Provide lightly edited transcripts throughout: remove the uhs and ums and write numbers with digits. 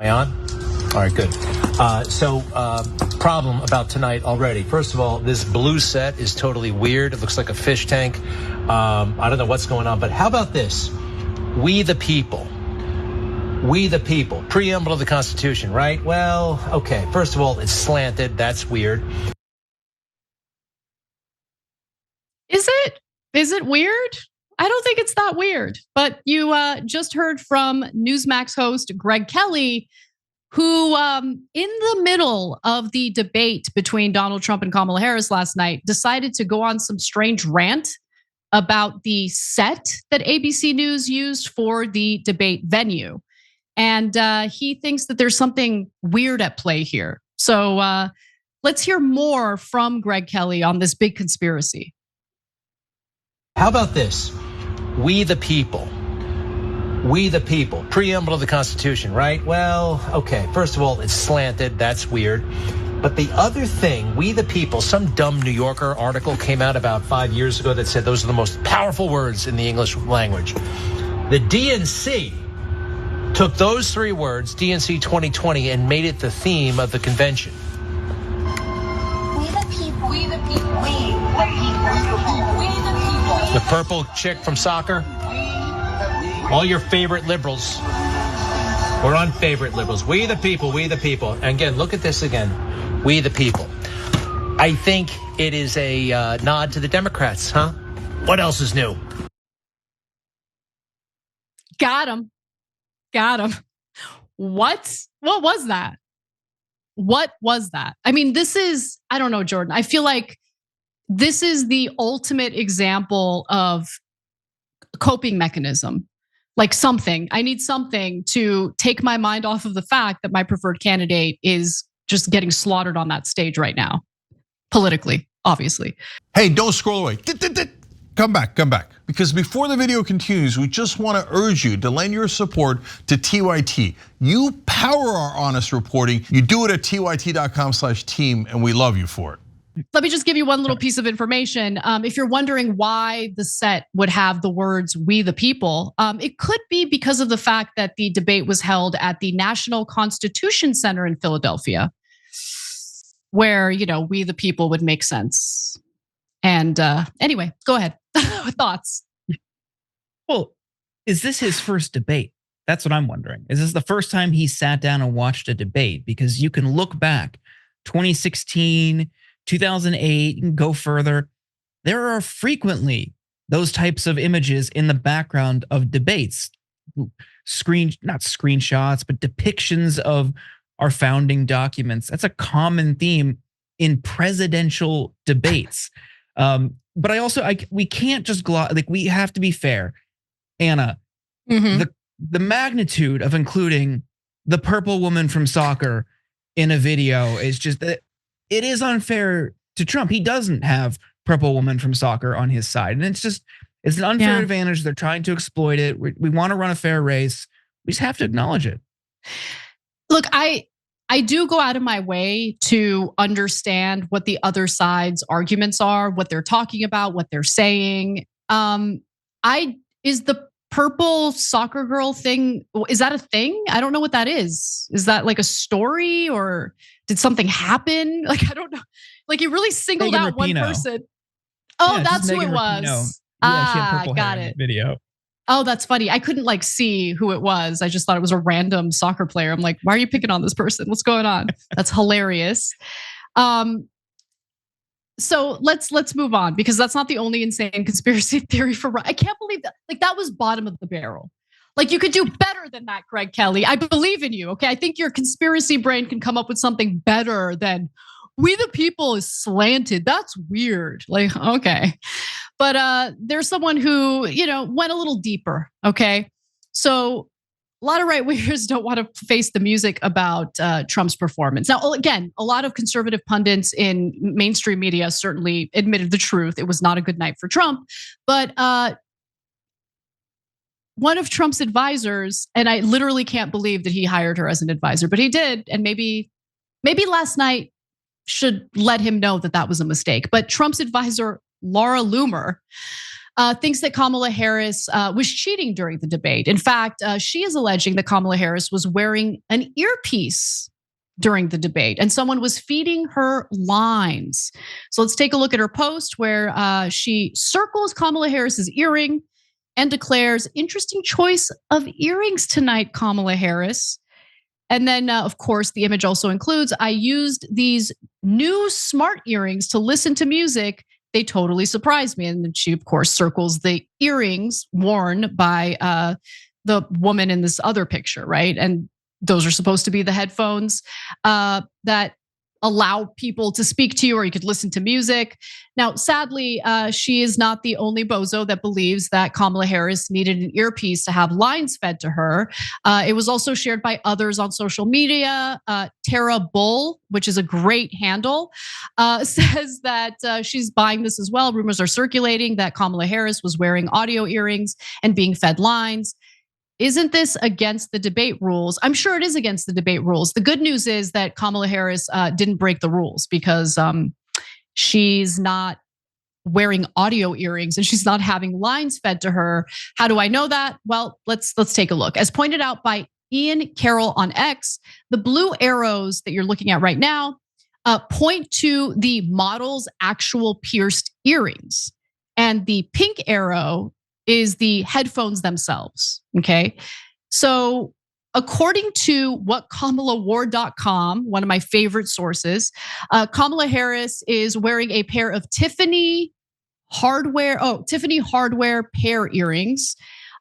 Am I on? All right, good. Problem about tonight already. First of all, this blue set is totally weird. It looks like a fish tank. I don't know what's going on, but how about this? We the people. We the people. Preamble of the Constitution, right? Well, okay. First of all, it's slanted. That's weird. Is it? Is it weird? I don't think it's that weird. But you just heard from Newsmax host Greg Kelly, who in the middle of the debate between Donald Trump and Kamala Harris last night decided to go on some strange rant about the set that ABC News used for the debate venue. And he thinks that there's something weird at play here. So let's hear more from Greg Kelly on this big conspiracy. How about this? We the people. We the people. Preamble of the Constitution, right? Well, okay. First of all, it's slanted. That's weird. But the other thing, we the people, some dumb New Yorker article came out about 5 years ago that said those are the most powerful words in the English language. The DNC took those 3 words, DNC 2020, and made it the theme of the convention. We the people. We the people. We the people. We the people. The purple chick from soccer. All your favorite liberals. Or unfavorite liberals. We the people, we the people. And again, look at this again. We the people. I think it is a nod to the Democrats, huh? What else is new? Got him. Got him. What was that? What was that? I mean, this is, I don't know, Jordan. I feel like this is the ultimate example of coping mechanism. Like something, I need something to take my mind off of the fact that my preferred candidate is just getting slaughtered on that stage right now. Politically, obviously. Hey, don't scroll away. Come back. Because before the video continues, we just want to urge you to lend your support to TYT. You power our honest reporting. You do it at tyt.com/team, and we love you for it. Let me just give you one little piece of information. If you're wondering why the set would have the words "we the people," it could be because of the fact that the debate was held at the National Constitution Center in Philadelphia, where, we the people would make sense. And anyway, go ahead. Thoughts? Well, is this his first debate? That's what I'm wondering. Is this the first time he sat down and watched a debate? Because you can look back, 2016, 2008, and go further. There are frequently those types of images in the background of debates. Not screenshots, but depictions of our founding documents. That's a common theme in presidential debates. But we can't just we have to be fair. Anna, the magnitude of including the purple woman from soccer in a video is just that it is unfair to Trump. He doesn't have purple woman from soccer on his side. And it's an unfair advantage. They're trying to exploit it. We want to run a fair race. We just have to acknowledge it. Look, I do go out of my way to understand what the other side's arguments are, what they're talking about, what they're saying. Is the purple soccer girl thing, is that a thing? I don't know what that is. Is that like a story, or did something happen? Like, I don't know. Like, you really singled out one person. Oh, yeah, that's who it was. Yeah, she had purple got hair it. In the video. Oh, that's funny. I couldn't see who it was. I just thought it was a random soccer player. I'm like, why are you picking on this person? What's going on? That's hilarious. So let's move on, because that's not the only insane conspiracy theory for. I can't believe that. Like, that was bottom of the barrel. Like, you could do better than that, Greg Kelly. I believe in you. Okay, I think your conspiracy brain can come up with something better than "we the people" is slanted. That's weird. Like, okay, but there's someone who went a little deeper. Okay, so a lot of right wingers don't want to face the music about Trump's performance. Now, again, a lot of conservative pundits in mainstream media certainly admitted the truth. It was not a good night for Trump. But one of Trump's advisors, and I literally can't believe that he hired her as an advisor, but he did. And maybe last night should let him know that that was a mistake. But Trump's advisor, Laura Loomer, thinks that Kamala Harris was cheating during the debate. In fact, she is alleging that Kamala Harris was wearing an earpiece during the debate and someone was feeding her lines. So let's take a look at her post where she circles Kamala Harris's earring and declares, "Interesting choice of earrings tonight, Kamala Harris." And then, of course, the image also includes, "I used these new smart earrings to listen to music. They totally surprised me." And then she, of course, circles the earrings worn by the woman in this other picture, right? And those are supposed to be the headphones that allow people to speak to you, or you could listen to music. Now, sadly, she is not the only bozo that believes that Kamala Harris needed an earpiece to have lines fed to her. It was also shared by others on social media. Tara Bull, which is a great handle, says that she's buying this as well. Rumors are circulating that Kamala Harris was wearing audio earrings and being fed lines. Isn't this against the debate rules? I'm sure it is against the debate rules. The good news is that Kamala Harris didn't break the rules because she's not wearing audio earrings and she's not having lines fed to her. How do I know that? Well, let's take a look. As pointed out by Ian Carroll on X, the blue arrows that you're looking at right now point to the model's actual pierced earrings, and the pink arrow is the headphones themselves, okay? So according to whatkamalawore.com, one of my favorite sources, Kamala Harris is wearing a pair of Tiffany hardware pair earrings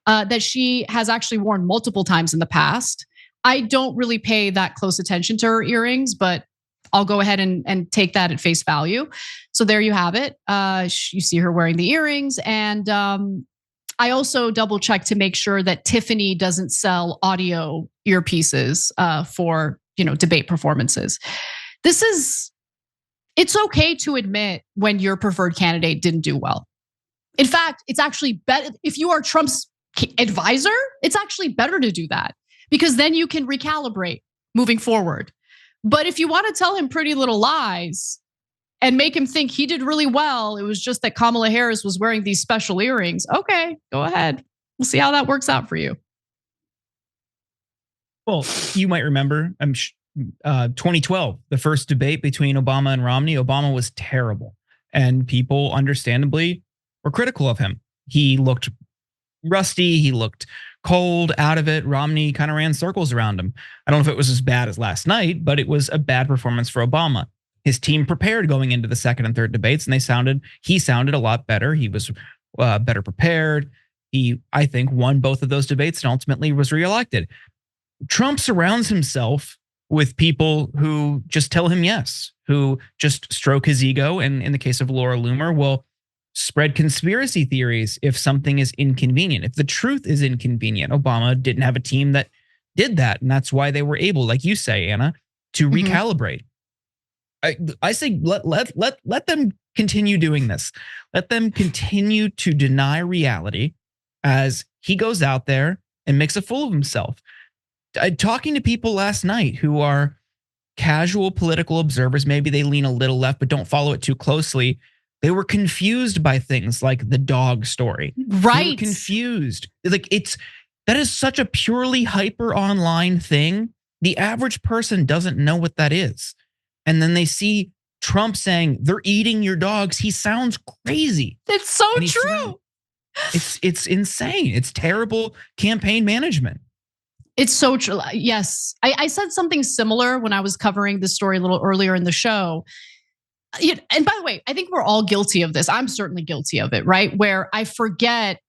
that she has actually worn multiple times in the past. I don't really pay that close attention to her earrings, but I'll go ahead and take that at face value. So there you have it. You see her wearing the earrings, and I also double check to make sure that Tiffany doesn't sell audio earpieces for debate performances. It's okay to admit when your preferred candidate didn't do well. In fact, it's actually better if you are Trump's advisor. It's actually better to do that because then you can recalibrate moving forward. But if you want to tell him pretty little lies and make him think he did really well, it was just that Kamala Harris was wearing these special earrings. Okay, go ahead. We'll see how that works out for you. Well, you might remember, 2012, the first debate between Obama and Romney. Obama was terrible, and people understandably were critical of him. He looked rusty, he looked cold, out of it. Romney kind of ran circles around him. I don't know if it was as bad as last night, but it was a bad performance for Obama. His team prepared going into the second and third debates, and he sounded a lot better. He was better prepared. He, I think, won both of those debates and ultimately was reelected. Trump surrounds himself with people who just tell him yes, who just stroke his ego, and in the case of Laura Loomer, will spread conspiracy theories if something is inconvenient. If the truth is inconvenient, Obama didn't have a team that did that, and that's why they were able, like you say, Anna, to recalibrate. I say let them continue doing this. Let them continue to deny reality as he goes out there and makes a fool of himself. Talking to people last night who are casual political observers, maybe they lean a little left but don't follow it too closely. They were confused by things like the dog story. Right. They were confused. That is such a purely hyper online thing. The average person doesn't know what that is. And then they see Trump saying they're eating your dogs. He sounds crazy. It's so true. It's insane. It's terrible campaign management. It's so true. Yes, I said something similar when I was covering this story a little earlier in the show. And by the way, I think we're all guilty of this. I'm certainly guilty of it, right? Where I forget,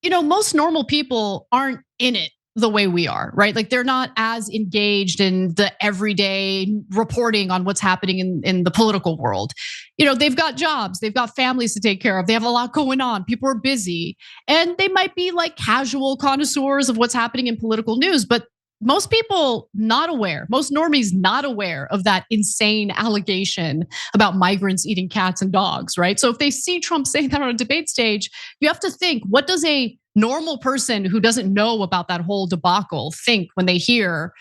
most normal people aren't in it the way we are, right? Like they're not as engaged in the everyday reporting on what's happening in the political world. They've got jobs, they've got families to take care of, they have a lot going on, people are busy, and they might be like casual connoisseurs of what's happening in political news, but most people not aware, most normies not aware of that insane allegation about migrants eating cats and dogs, right? So if they see Trump saying that on a debate stage, you have to think, what does a normal person who doesn't know about that whole debacle think when they hear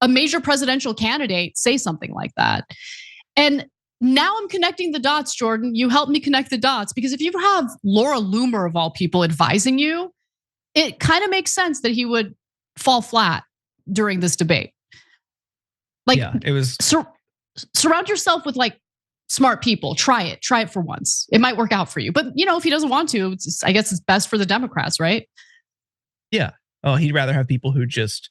a major presidential candidate say something like that? And now I'm connecting the dots, Jordan. You helped me connect the dots, because if you have Laura Loomer of all people advising you, it kind of makes sense that he would fall flat during this debate. Like, yeah, it was surround yourself with like smart people. Try it for once. It might work out for you. But if he doesn't want to, I guess it's best for the Democrats, right? Yeah. Oh, he'd rather have people who just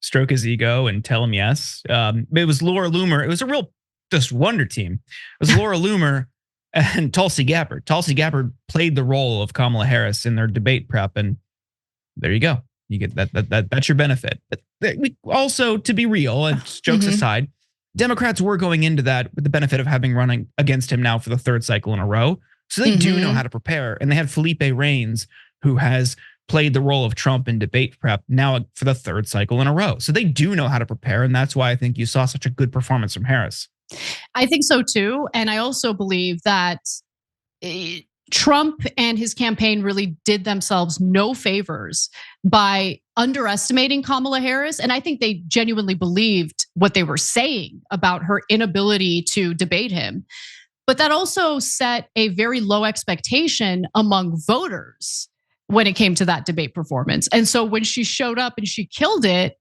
stroke his ego and tell him yes. It was Laura Loomer. It was a real just wonder team. It was Laura Loomer and Tulsi Gabbard. Tulsi Gabbard played the role of Kamala Harris in their debate prep, and there you go. You get that's your benefit. But we also, to be real, and jokes aside, Democrats were going into that with the benefit of having running against him now for the third cycle in a row. So they do know how to prepare. And they had Felipe Reigns, who has played the role of Trump in debate prep now for the third cycle in a row. So they do know how to prepare. And that's why I think you saw such a good performance from Harris. I think so too. And I also believe that Trump and his campaign really did themselves no favors by underestimating Kamala Harris. And I think they genuinely believed what they were saying about her inability to debate him. But that also set a very low expectation among voters when it came to that debate performance. And so when she showed up and she killed it,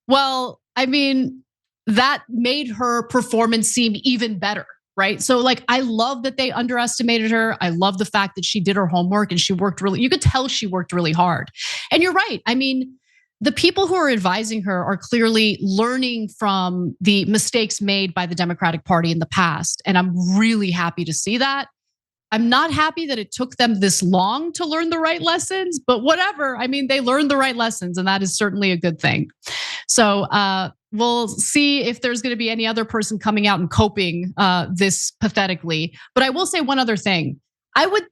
well, I mean, that made her performance seem even better. Right. So like, I love that they underestimated her. I love the fact that she did her homework and she worked you could tell she worked really hard. And you're right. I mean, the people who are advising her are clearly learning from the mistakes made by the Democratic Party in the past. And I'm really happy to see that. I'm not happy that it took them this long to learn the right lessons, but whatever. I mean, they learned the right lessons, and that is certainly a good thing. So we'll see if there's going to be any other person coming out and coping this pathetically. But I will say one other thing. I would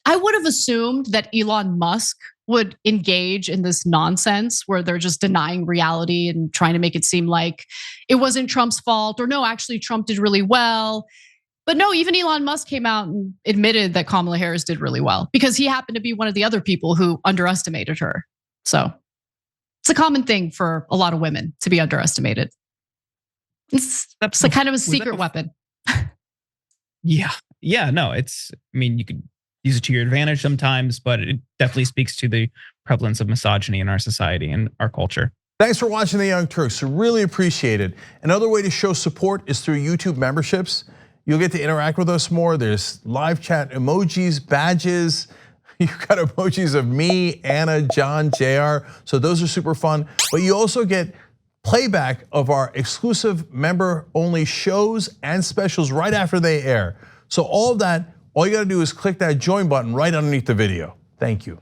have assumed that Elon Musk would engage in this nonsense where they're just denying reality and trying to make it seem like it wasn't Trump's fault, or no, actually Trump did really well. But no, even Elon Musk came out and admitted that Kamala Harris did really well because he happened to be one of the other people who underestimated her. So it's a common thing for a lot of women to be underestimated. It's a kind of a secret weapon. Yeah, no, I mean, you could use it to your advantage sometimes, but it definitely speaks to the prevalence of misogyny in our society and our culture. Thanks for watching The Young Turks. Really appreciate it. Another way to show support is through YouTube memberships. You'll get to interact with us more. There's live chat emojis, badges. You've got emojis of me, Anna, John, JR. So those are super fun. But you also get playback of our exclusive member-only shows and specials right after they air. So all of that, all you gotta do is click that join button right underneath the video. Thank you.